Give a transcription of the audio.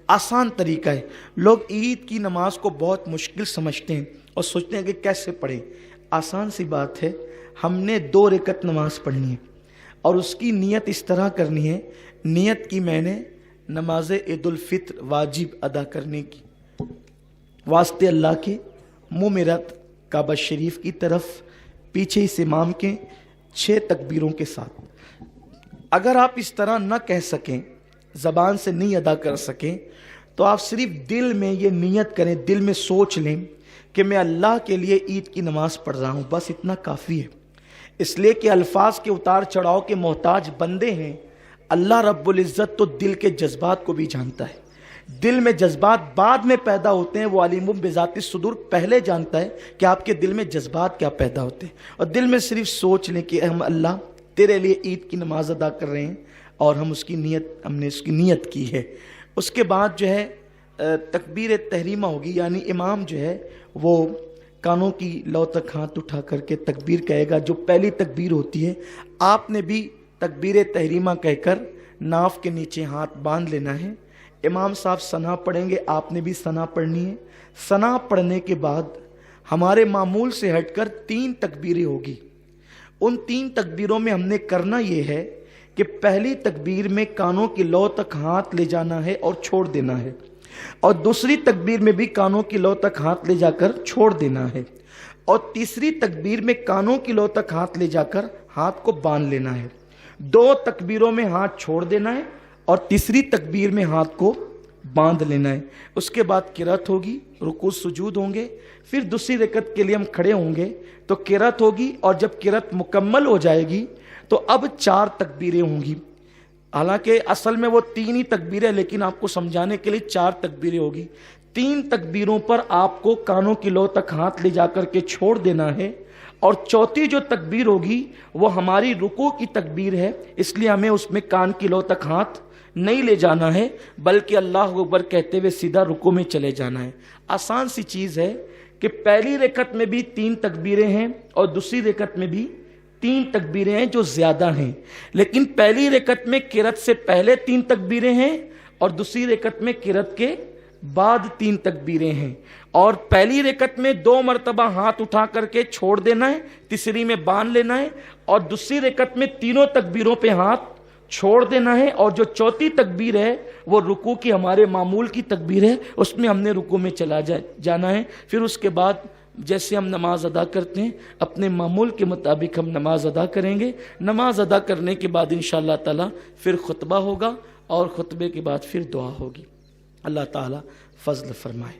آسان طریقہ ہے۔ لوگ عید کی نماز کو بہت مشکل سمجھتے ہیں اور سوچتے ہیں کہ کیسے پڑھیں۔ آسان سی بات ہے، ہم نے 2 رکعت نماز پڑھنی ہے اور اس کی نیت اس طرح کرنی ہے، نیت کی میں نے نماز عید الفطر واجب ادا کرنے کی، واسطے اللہ کے منہ میرا کعبہ شریف کی طرف، پیچھے اس امام کے 6 تکبیروں کے ساتھ۔ اگر آپ اس طرح نہ کہہ سکیں، زبان سے نہیں ادا کر سکیں، تو آپ صرف دل میں یہ نیت کریں، دل میں سوچ لیں کہ میں اللہ کے لیے عید کی نماز پڑھ رہا ہوں، بس اتنا کافی ہے۔ اس لیے کہ الفاظ کے اتار چڑھاؤ کے محتاج بندے ہیں، اللہ رب العزت تو دل کے جذبات کو بھی جانتا ہے۔ دل میں جذبات بعد میں پیدا ہوتے ہیں، وہ علیم بذات الصدور پہلے جانتا ہے کہ آپ کے دل میں جذبات کیا پیدا ہوتے ہیں، اور دل میں صرف سوچ لیں کہ ہم اللہ تیرے لیے عید کی نماز ادا کر رہے ہیں اور ہم نے اس کی نیت کی ہے۔ اس کے بعد جو ہے تکبیر تحریمہ ہوگی، یعنی امام جو ہے وہ کانوں کی لو تک ہاتھ اٹھا کر کے تکبیر کہے گا، جو پہلی تکبیر ہوتی ہے۔ آپ نے بھی تکبیر تحریمہ کہہ کر ناف کے نیچے ہاتھ باندھ لینا ہے۔ امام صاحب ثنا پڑھیں گے، آپ نے بھی ثنا پڑھنی ہے۔ ثنا پڑھنے کے بعد ہمارے معمول سے ہٹ کر 3 تکبیریں ہوگی۔ ان 3 تکبیروں میں ہم نے کرنا یہ ہے کہ پہلی تکبیر میں کانوں کی لو تک ہاتھ لے جانا ہے اور چھوڑ دینا ہے، اور دوسری تکبیر میں بھی کانوں کی لو تک ہاتھ لے جا کر چھوڑ دینا ہے، اور تیسری تکبیر میں کانوں کی لو تک ہاتھ لے جا کر ہاتھ کو باندھ لینا ہے۔ 2 تکبیروں میں ہاتھ چھوڑ دینا ہے اور تیسری تکبیر میں ہاتھ کو باندھ لینا ہے۔ اس کے بعد قرات ہوگی، رکوع سجود ہوں گے، پھر دوسری رکعت کے لیے ہم کھڑے ہوں گے تو قرات ہوگی، اور جب قرات مکمل ہو جائے گی تو اب 4 تکبیریں ہوں گی۔ حالانکہ اصل میں وہ 3 ہی تکبیریں، لیکن آپ کو سمجھانے کے لیے 4 تکبیریں ہوگی۔ 3 تکبیروں پر آپ کو کانوں کی لو تک ہاتھ لے جا کر کے چھوڑ دینا ہے، اور چوتھی جو تکبیر ہوگی وہ ہماری رکوع کی تکبیر ہے، اس لیے ہمیں اس میں کان کی لو تک ہاتھ نہیں لے جانا ہے، بلکہ اللہ اکبر کہتے ہوئے سیدھا رکوع میں چلے جانا ہے۔ آسان سی چیز ہے کہ پہلی رکعت میں بھی 3 تکبیریں ہیں اور دوسری رکعت میں بھی 3 تکبیریں ہیں جو زیادہ ہیں، لیکن پہلی رکعت میں قرات سے پہلے 3 تکبیریں ہیں اور دوسری رکعت میں قرات کے بعد 3 تکبیریں ہیں، اور پہلی رکعت میں 2 مرتبہ ہاتھ اٹھا کر کے چھوڑ دینا ہے، تیسری میں باندھ لینا ہے، اور دوسری رکعت میں تینوں تکبیروں پہ ہاتھ چھوڑ دینا ہے، اور جو چوتھی تکبیر ہے وہ رکوع کی ہمارے معمول کی تکبیر ہے، اس میں ہم نے رکوع میں چلا جانا ہے۔ پھر اس کے بعد جیسے ہم نماز ادا کرتے ہیں اپنے معمول کے مطابق ہم نماز ادا کریں گے۔ نماز ادا کرنے کے بعد انشاءاللہ تعالی پھر خطبہ ہوگا، اور خطبے کے بعد پھر دعا ہوگی۔ اللہ تعالی فضل فرمائے۔